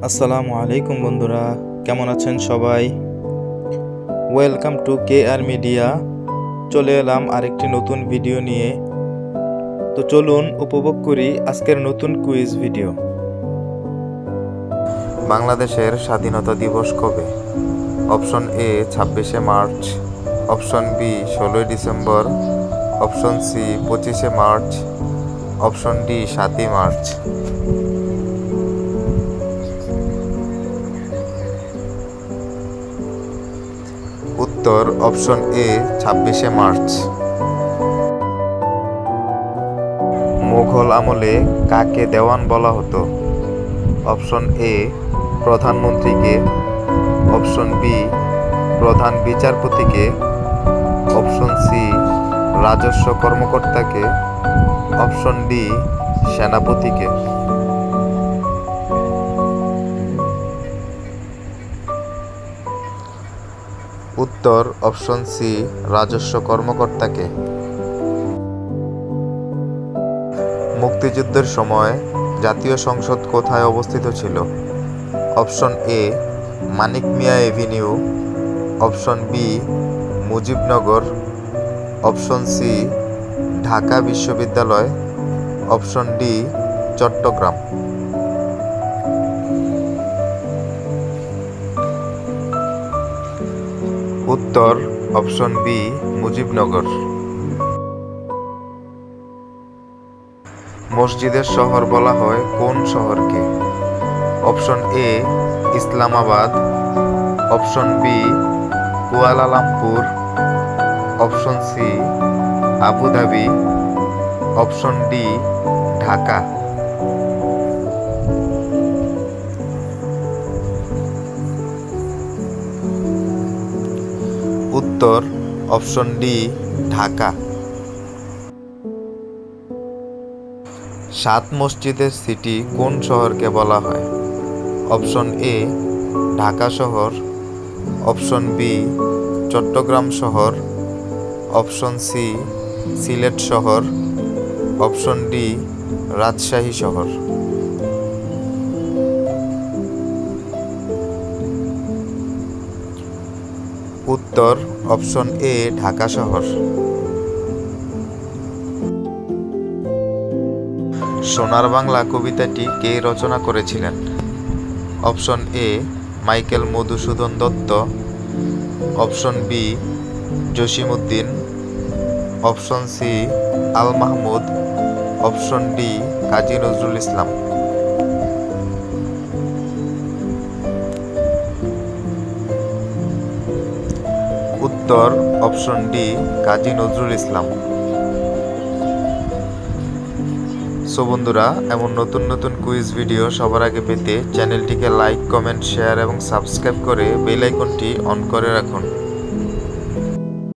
আসসালামু আলাইকুম বন্ধুরা, কেমন আছেন সবাই? Welcome to KR media. চলে এলাম আরেকটি নতুন ভিডিও নিয়ে। তো চলুন উপভোগ করি আজকের নতুন কুইজ ভিডিও। বাংলাদেশের স্বাধীনতা দিবস কবে? অপশন এ 26শে মার্চ, অপশন বি 16ই ডিসেম্বর, অপশন সি 25শে মার্চ, অপশন ডি 7ই মার্চ। উত্তর অপশন এ 26শে মার্চ। মুঘল আমলে কাকে দেওয়ান বলা হতো? অপশন এ প্রধানমন্ত্রীকে, অপশন বি প্রধান বিচারপতিকে, অপশন সি রাজস্ব কর্মকর্তাকে, অপশন ডি সেনাপতিকে। উত্তর অপশন সি রাজস্ব কর্মকর্তাকে। মুক্তিযুদ্ধের সময় জাতীয় সংসদ কোথায় অবস্থিত ছিল? Option A Manik Miya avenue, option B Mujibnagar, option C Dhaka বিশ্ববিদ্যালয়, অপশন ডি চট্টগ্রাম। উত্তর অপশন বি মুজিবনগর। মসজিদের শহর বলা হয় কোন শহরকে? Option A Islamabad, option B Kuala Lumpur, option C Abu Dhabi, option D Dhaka. উত্তর অপশন ডি ঢাকা। 7 মসজিদের সিটি কোন শহরকে বলা হয়? অপশন এ ঢাকা শহর, অপশন বি চট্টগ্রাম শহর, অপশন সি সিলেট শহর, অপশন ডি রাজশাহী শহর। উত্তর অপশন এ ঢাকা শহর। সোনার বাংলা কবিতাটি কে রচনা করেছিলেন? Option A Michael Madhusudan Dutta, option B Jasimuddin, option C Al Mahmud, option D Kazi Nazrul Islam. উত্তর option D Kazi Nazrul Islam. So বন্ধুরা, এমন নতুন নতুন কুইজ ভিডিও সবার আগে পেতে চ্যানেলটিকে লাইক, কমেন্ট, শেয়ার এবং সাবস্ক্রাইব করে বেল আইকনটি অন করে রাখুন।